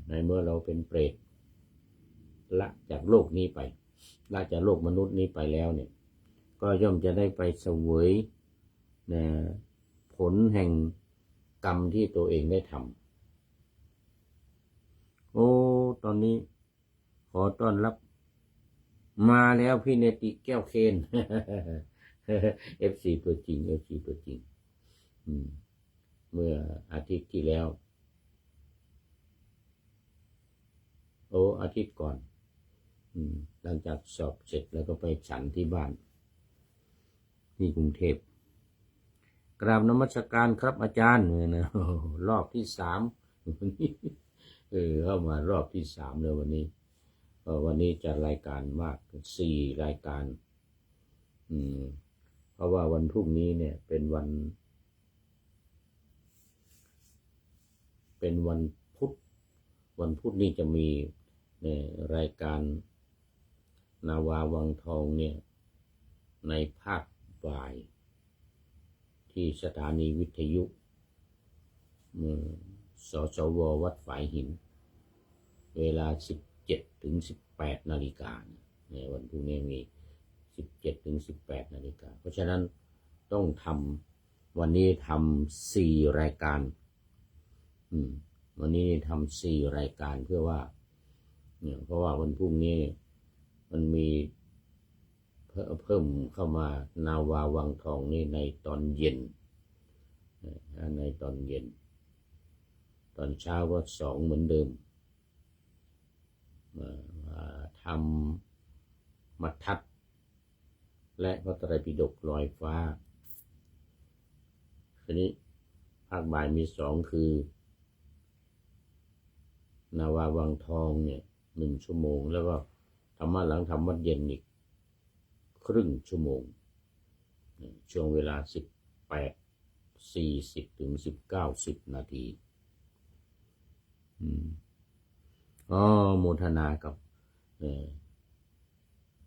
Speaker 1: ในเมื่อเราเป็นเปรตละจากโลกนี้ไปละจากโลกมนุษย์นี้ไปแล้วเนี่ยก็ย่อมจะได้ไปเสวยผลแห่งกรรมที่ตัวเองได้ทำโอ้ตอนนี้ขอต้อนรับมาแล้วพี่เนติแก้วเคน FC ตัวจริง FC ตัวจริงเมื่ออาทิตย์ที่แล้วอาทิตย์ก่อนหลังจากสอบเสร็จแล้วก็ไปฉันที่บ้านที่กรุงเทพกราบนมัสการครับอาจารย์นะรอบที่3วันนี้เข้ามารอบที่3เลยวันนี้จะรายการมาก4รายการเพราะว่าวันพรุ่งนี้เนี่ยเป็นวันพุธนี้จะมีรายการนาวาวังทองเนี่ยในภาคบ่ายที่สถานีวิทยุสสว.วัดฝายหินเวลา17ถึง18นาฬิกาเนี่ยวันพรุ่งนี้มี17ถึง18นาฬิกาเพราะฉะนั้นต้องทำวันนี้ทำ4รายการวันนี้ทำ4รายการเพื่อว่าเพราะว่าวันพรุ่งนี้มันมีเพิ่มเข้ามานาวาวังทองนี่ในตอนเย็นในตอนเย็นตอนเช้าก็2เหมือนเดิมทำมัททัดและพระไตรปิฎกลอยฟ้าทีนี้ภาคบ่ายมี2คือนาวาวังทองเนี่ย1 ชั่วโมงแล้วก็ธรรมะหลังธรรมวัดเย็นอีกครึ่งชั่วโมงช่วงเวลา18:40ถึง19:10นาทีโมทนากับ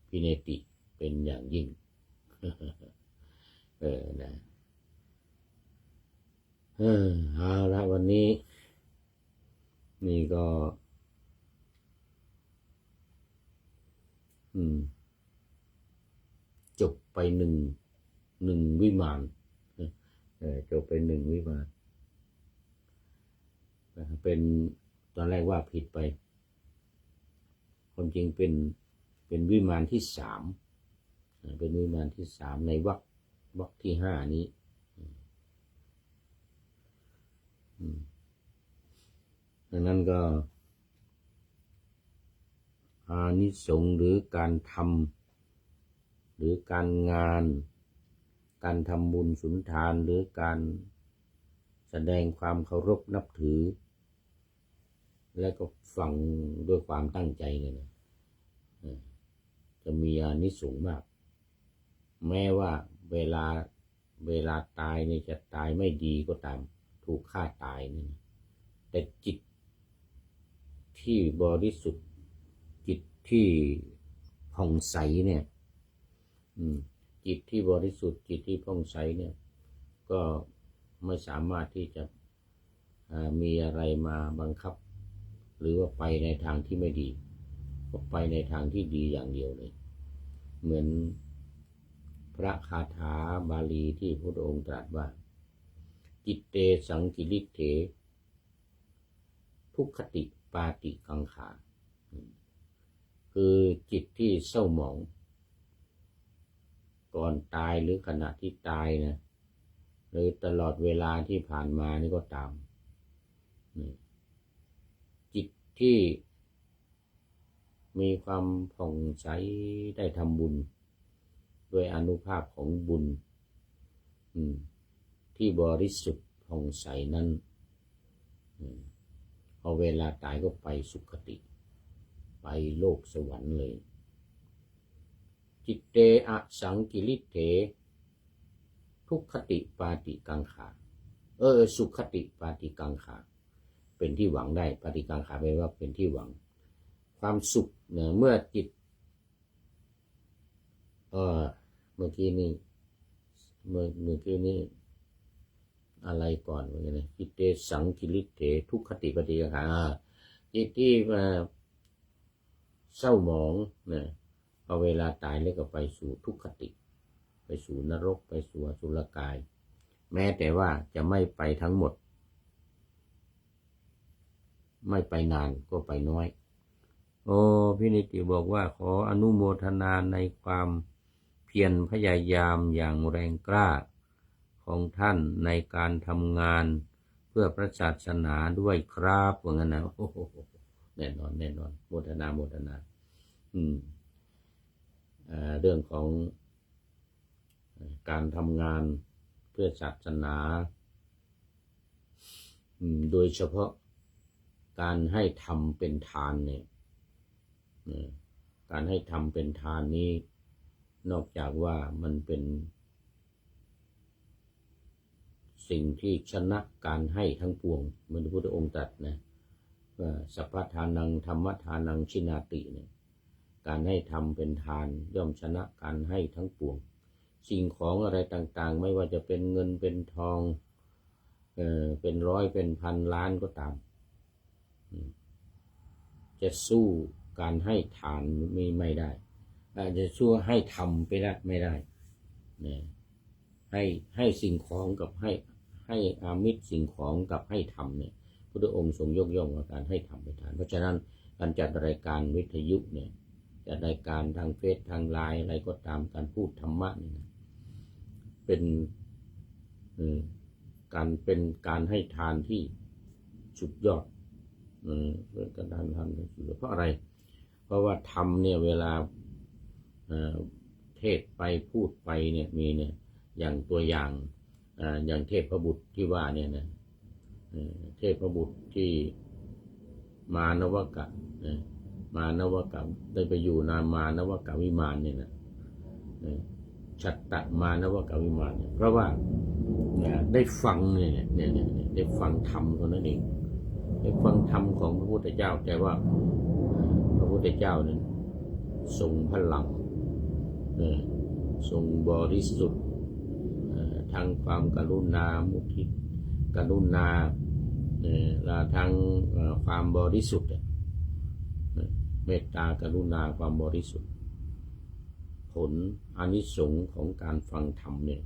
Speaker 1: พี่เนติเป็นอย่างยิ่งนะเอาละวันนี้นี่ก็จบไปหนึ่งวิมานจบไป1วิมานเป็นตอนแรกว่าผิดไปความจริงเป็นวิมานที่3เป็นวิมานที่3ในวรรคที่5นี้ดังนั้นก็อานิสงส์หรือการทำหรือการงานการทำบุญสุนทานหรือการแสดงความเคารพนับถือและก็ฟังด้วยความตั้งใจเนี่ยนะจะมีอานิสงส์มากแม้ว่าเวลาตายเนี่ยจะตายไม่ดีก็ตามถูกฆ่าตายนี่แต่จิตที่บริสุทธิ์จิตที่ผ่องใสเนี่ยจิตที่บริสุทธิ์จิตที่ผ่องใสเนี่ยก็ไม่สามารถที่จะมีอะไรมาบังคับหรือว่าไปในทางที่ไม่ดีก็ไปในทางที่ดีอย่างเดียวเลยเหมือนพระคาถาบาลีที่พระองค์ตรัสว่าจิตเตสังกิริเถทุกขติปาติกังขาคือจิตที่เศร้าหมองก่อนตายหรือขณะที่ตายนะ หรือตลอดเวลาที่ผ่านมานี่ก็ตามจิตที่มีความผ่องใสได้ทำบุญด้วยอานุภาพของบุญที่บริสุทธิ์ผ่องใสนั้นพอเวลาตายก็ไปสุคติไปโลกสวรรค์เลยจิตเตอสังกิริเถทุกขติปาติกังขาสุขติปาติกังขาเป็นที่หวังได้ปาติกังขาแปลว่าเป็นที่หวังความสุขเนี่ยเมื่อจิตเมื่อกี้นี้อะไรก่อนว่าไงนะจิตเตสังกิริเถทุกขติปาติกังขาจิตที่มาเศร้าหมองเนี่ยพอเวลาตายแล้วก็ไปสู่ทุกขติไปสู่นรกไปสู่อสุรกายแม้แต่ว่าจะไม่ไปทั้งหมดไม่ไปนานก็ไปน้อยพี่นิติบอกว่าขออนุโมทนาในความเพียรพยายามอย่างแรงกล้าของท่านในการทำงานเพื่อพระศาสนาด้วยครับว่างั้นนะแน่นอนโมทนาเรื่องของการทำงานเพื่อศาสนาโดยเฉพาะการให้ทำเป็นทานเนี่ยการให้ทำเป็นทานนี้นอกจากว่ามันเป็นสิ่งที่ชนะการให้ทั้งปวงเหมือนพระพุทธองค์ตรัสนะว่าสัพพทานังธรรมทานังชินาติเนี่ยการให้ทำเป็นทานย่อมชนะการให้ทั้งปวงสิ่งของอะไรต่างๆไม่ว่าจะเป็นเงินเป็นทองเป็นร้อยเป็นพันล้านก็ตามจะสู้การให้ทานไม่ได้จะสู้ให้ทำไปได้ไม่ได้เนี่ยให้สิ่งของกับให้อามิตรสิ่งของกับให้ทำเนี่ยพระองค์ทรงยกย่องว่าการให้ทำเป็นทานเพราะฉะนั้นการจัดรายการวิทยุเนี่ยจัดรายการทางเฟซทางไลน์อะไรก็ตามการพูดธรรมะนี่นะเป็นการให้ทานที่สุดยอดเป็นการทานที่สุดยอดเพราะอะไรเพราะว่าธรรมเนี่ยเวลาเทศไปพูดไปเนี่ยมีเนี่ยอย่างตัวอย่างเทพบุตรที่ว่าเนี่ยนะเทพบุตรที่มานวกะได้ไปอยู่มานวกะวิมานเนี่ยนะฉัตตมานวกะวิมานเนี่ยเพราะว่าได้ฟังเนี่ยได้ฟังธรรมเท่านั้นเองได้ฟังธรรมของพระพุทธเจ้าแต่ว่าพระพุทธเจ้านั้นทรงพลังทรงบริสุทธิ์ทางความกรุณามุทิตกรุณาและทางความบริสุทธิ์เมตตากรุณาความบริสุทธิ์ผลอานิสงส์ของการฟังธรรมเนี่ย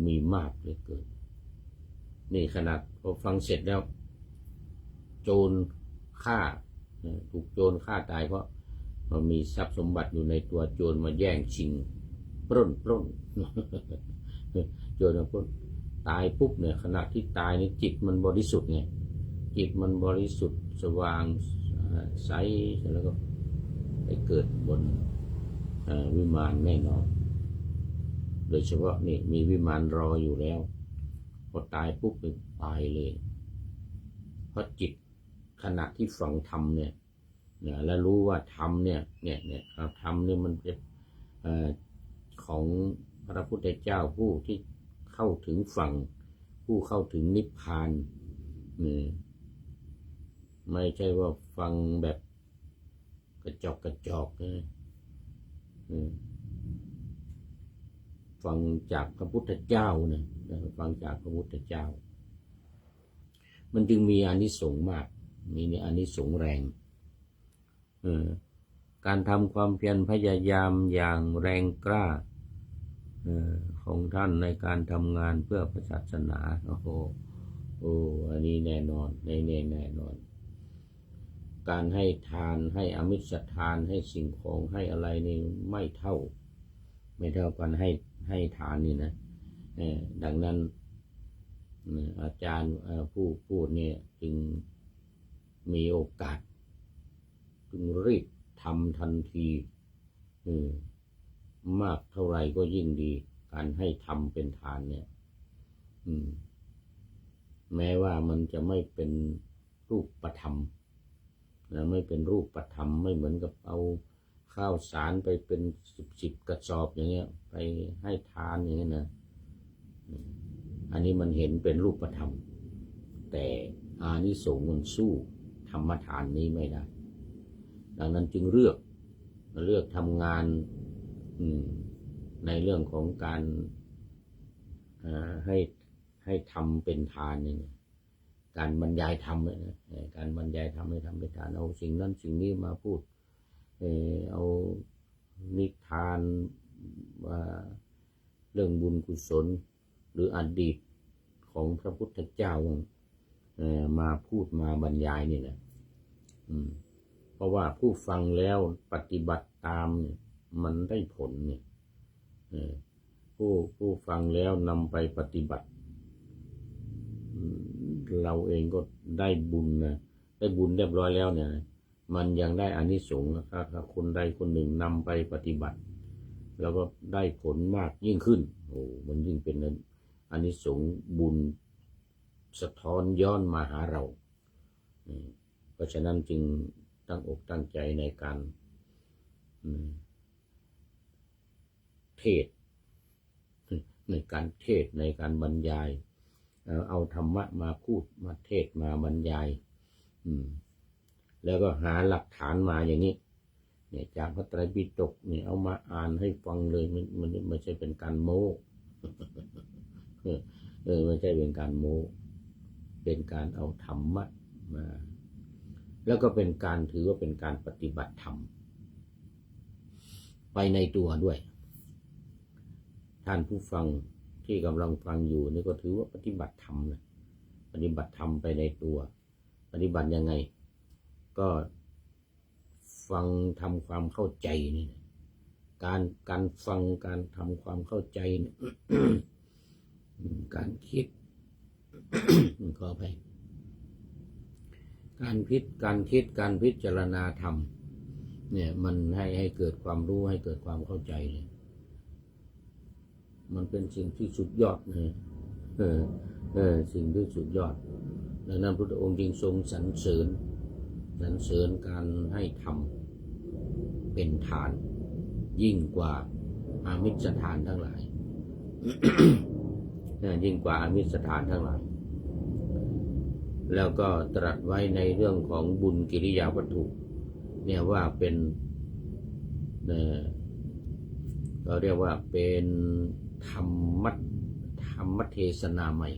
Speaker 1: มีมากเหลือเกินนี่ขนาดพอฟังเสร็จแล้วโจรฆ่าถูกโจรฆ่าตายเพราะมันมีทรัพย์สมบัติอยู่ในตัวโจรมาแย่งชิงปล้นโจรมาปล้นตายปุ๊บเนี่ยขณะที่ตายนี่จิตมันบริสุทธิ์ไงจิตมันบริสุทธิ์สว่างใสแล้วก็ไปเกิดบนวิมานแน่นอนโดยเฉพาะนี่มีวิมานรออยู่แล้วพอตายปุ๊บไปตายเลยเพราะจิตขณะที่ฟังธรรมเนี่ยแล้วรู้ว่าธรรมเนี่ยธรรมเนี่ยมันเป็นของพระพุทธเจ้าผู้ที่เข้าถึงฝั่งผู้เข้าถึงนิพพานไม่ใช่ว่าฟังแบบกระจอกนะฟังจากพระพุทธเจ้านะฟังจากพระพุทธเจ้ามันจึงมีอานิสงส์มากมีอานิสงส์แรงการทำความเพียรพยายามอย่างแรงกล้าของท่านในการทำงานเพื่อพระศาสนาอันนี้แน่นอนแน่นอนการให้ทานให้อมิสทานให้สิ่งของให้อะไรนี่ไม่เท่ากันให้ทานนี่นะ ดังนั้นอาจารย์ผู้พูดเนี่ยจึงมีโอกาสจึงรีบทำทันทีมากเท่าไรก็ยิ่งดีการให้ทำเป็นทานเนี่ยแม้ว่ามันจะไม่เป็นรูปธรรมนะไม่เป็นรูปธรรมไม่เหมือนกับเอาข้าวสารไปเป็นสิบกระสอบอย่างเงี้ยไปให้ทานอย่างเงี้ยนะอันนี้มันเห็นเป็นรูปธรรมแต่อานิสงส์มันสู้ธรรมทานนี้ไม่ได้ดังนั้นจึงเลือกทำงานในเรื่องของการให้ทำเป็นทานนี่การบรรยายธรรมนะการบรรยายธรรมให้ทำเป็นทานเอาสิ่งนั้นสิ่งนี้มาพูดเอานิทานว่าเรื่องบุญกุศลหรืออดีตของพระพุทธเจ้ามาพูดมาบรรยายนี่แหละเพราะว่าผู้ฟังแล้วปฏิบัติตามมันได้ผลเนี่ยผู้ฟังแล้วนำไปปฏิบัติเราเองก็ได้บุญนะได้บุญเรียบร้อยแล้วเนี่ยมันยังได้อานิสงส์ถ้าคนใดคนหนึ่งนำไปปฏิบัติแล้วก็ได้ผลมากยิ่งขึ้นมันยิ่งเป็นอานิสงส์บุญสะท้อนย้อนมาหาเราเพราะฉะนั้นจึงตั้งอกตั้งใจในการเทศในการบรรยายเอาธรรมะมาพูดมาเทศมาบรรยายแล้วก็หาหลักฐานมาอย่างนี้เนี่ยจากพระไตรปิฎกเนี่ยเอามาอ่านให้ฟังเลยมันไม่ใช่เป็นการโม้ไม่ใช่เป็นการโม้เป็นการเอาธรรมะมาแล้วก็เป็นการถือว่าเป็นการปฏิบัติธรรมไปในตัวด้วยท่านผู้ฟังที่กำลังฟังอยู่นี่ก็ถือว่าปฏิบัติธรรมนะปฏิบัติธรรมไปในตัวปฏิบัติยังไงก็ฟังทำความเข้าใจนี่การฟังการทำความเข้าใจเนี่ย การคิด ขอไปการคิดการพิจารณาธรรมเนี่ยมันให้เกิดความรู้ให้เกิดความเข้าใจเลยมันเป็นสิ่งที่สุดยอดนะสิ่งที่สุดยอดดังนั้นพระพุทธองค์จึงทรงสรรเสริญการให้ทำเป็นทานยิ่งกว่าอามิสทานทั้งหลาย ยิ่งกว่าอามิสทานทั้งหลายแล้วก็ตรัสไว้ในเรื่องของบุญกิริยาวัตถุเนี่ยว่าเป็นเราเรียกว่าเป็นธรรมเทศนาใหม่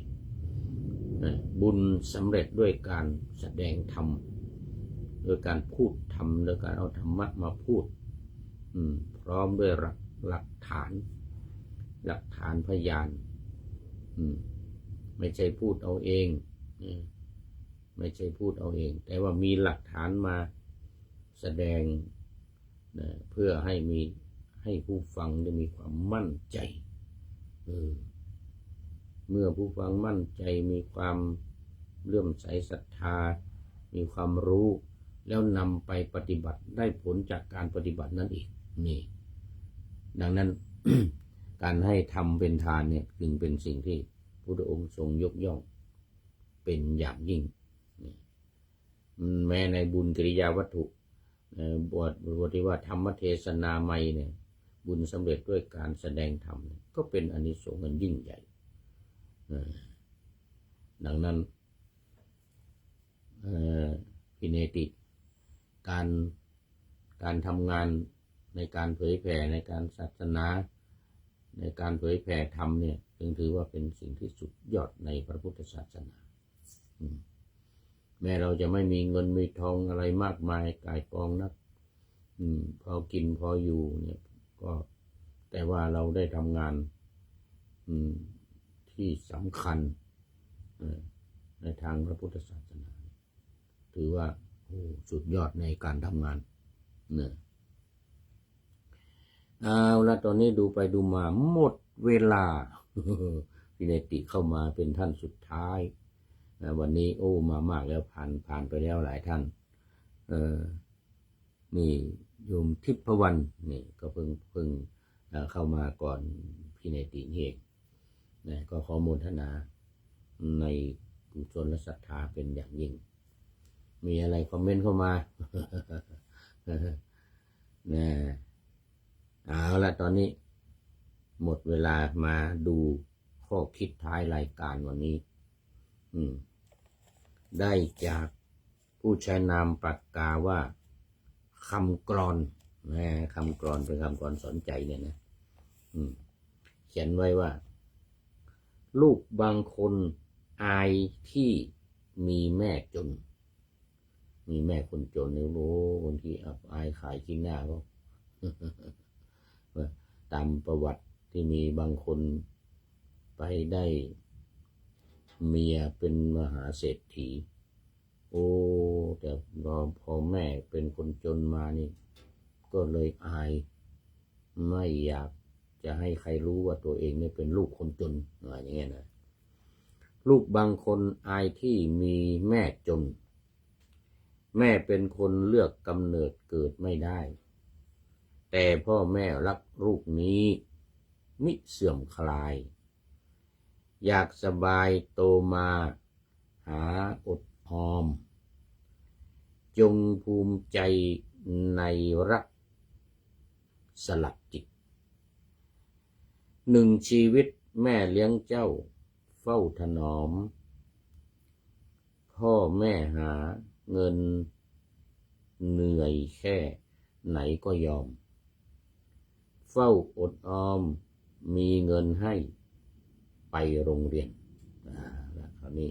Speaker 1: บุญสำเร็จด้วยการแสดงธรรมโดยการพูดธรรมโดยการเอาธรรมะมาพูดพร้อมด้วยหลักฐานพยานไม่ใช่พูดเอาเองไม่ใช่พูดเอาเองแต่ว่ามีหลักฐานมาแสดงเพื่อให้ผู้ฟังได้มีความมั่นใจเมื่อผู้ฟังมั่นใจมีความเลื่อมใสศรัทธามีความรู้แล้วนำไปปฏิบัติได้ผลจากการปฏิบัตินั้นอีกนี่ดังนั้น การให้ทำเป็นทานเนี่ยจึงเป็นสิ่งที่พระพุทธองค์ทรงยกย่องเป็นอย่างยิ่งแม้ในบุญกิริยาวัตถุบทที่ว่าธรรมเทศนาใหม่เนี่ยบุญสำเร็จด้วยการแสดงธรรมก็เป็นอานิสงส์อันยิ่งใหญ่ดังนั้นพิเนติการทำงานในการเผยแผ่ในการศาสนาในการเผยแผ่ธรรมเนี่ยจึงถือว่าเป็นสิ่งที่สุดยอดในพระพุทธศาสนาแม้เราจะไม่มีเงินมีทองอะไรมากมายกายกองนักพอกินพออยู่เนี่ยก็แต่ว่าเราได้ทำงานที่สำคัญในทางพระพุทธศาสนาถือว่าสุดยอดในการทำงานเนี่ยเอาละตอนนี้ดูไปดูมาหมดเวลา พี่เนติเข้ามาเป็นท่านสุดท้ายวันนี้โอ้มามากแล้วผ่านไปแล้วหลายท่านนี่โยมทิพวรรณนี่ก็เพิ่งเข้ามาก่อนพี่เนตินี่เองนะก็ขอโมทนาในกุศลและศรัทธาเป็นอย่างยิ่งมีอะไรคอมเมนต์เข้ามา นะเอาละตอนนี้หมดเวลามาดูข้อคิดท้ายรายการวันนี้ได้จากผู้ใช้นามปากกาว่าคำกลอนนะคำกลอนเป็นคำกลอนสอนใจเนี่ยนะเขียนไว้ว่าลูกบางคนอายที่มีแม่จนมีแม่คนจนเนี่ยโอ้คนที่อับอายขายขี้หน้าก็ ตามประวัติที่มีบางคนไปได้เมียเป็นมหาเศรษฐีโอ้แต่พอแม่เป็นคนจนมานี่ก็เลยอายไม่อยากจะให้ใครรู้ว่าตัวเองเนี่ยเป็นลูกคนจนอะไรอย่างเงี้ยนะลูกบางคนอายที่มีแม่จนแม่เป็นคนเลือกกำเนิดเกิดไม่ได้แต่พ่อแม่รักลูกนี้มิเสื่อมคลายอยากสบายโตมาหาอดออมจงภูมิใจในรักสลัดจิตหนึ่งชีวิตแม่เลี้ยงเจ้าเฝ้าถนอมพ่อแม่หาเงินเหนื่อยแค่ไหนก็ยอมเฝ้าอดออมมีเงินให้ไปโรงเรียนแล้วคราวนี้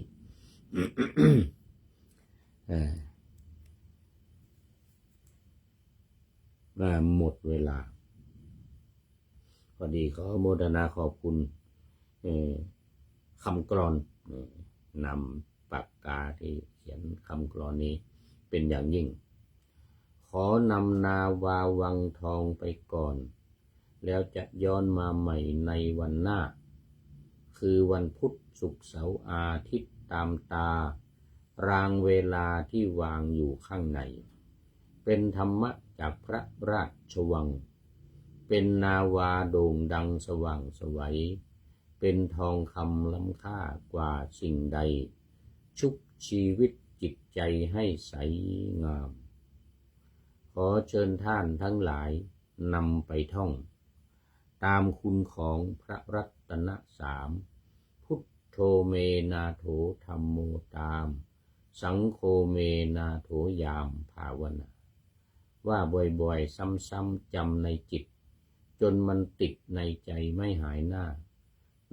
Speaker 1: หมดเวลาพอดีขอโมทนาขอบคุณคำกลอนนำปากกาที่เขียนคำกลอนนี้เป็นอย่างยิ่งขอนำนาวาวังทองไปก่อนแล้วจะย้อนมาใหม่ในวันหน้าคือวันพุธศุกร์เสาร์อาทิตย์ตามตารางเวลาที่วางอยู่ข้างในเป็นธรรมะจากพระราชวังเป็นนาวาโด่งดังสว่างไสวเป็นทองคำล้ำค่ากว่าสิ่งใดชุบชีวิตจิตใจให้ใสงามขอเชิญท่านทั้งหลายนำไปท่องตามคุณของพระรัตนสามพุทโธเมนาโถธัมโมตามสังโฆเมนาโถยามภาวนาว่าบ่อยๆซ้ำๆจำในจิตจนมันติดในใจไม่หายหน้า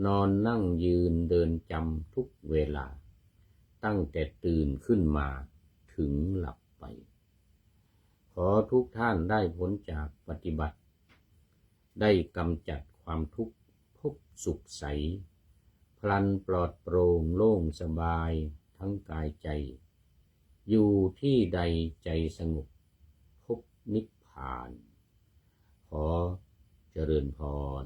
Speaker 1: นอนนั่งยืนเดินจำทุกเวลาตั้งแต่ตื่นขึ้นมาถึงหลับไปขอทุกท่านได้พ้นจากปฏิบัติได้กำจัดความทุกข์พบสุขใสพลันปลอดโปร่งโล่งสบายทั้งกายใจอยู่ที่ใดใจสงบพบนิพพานขอเจริญพร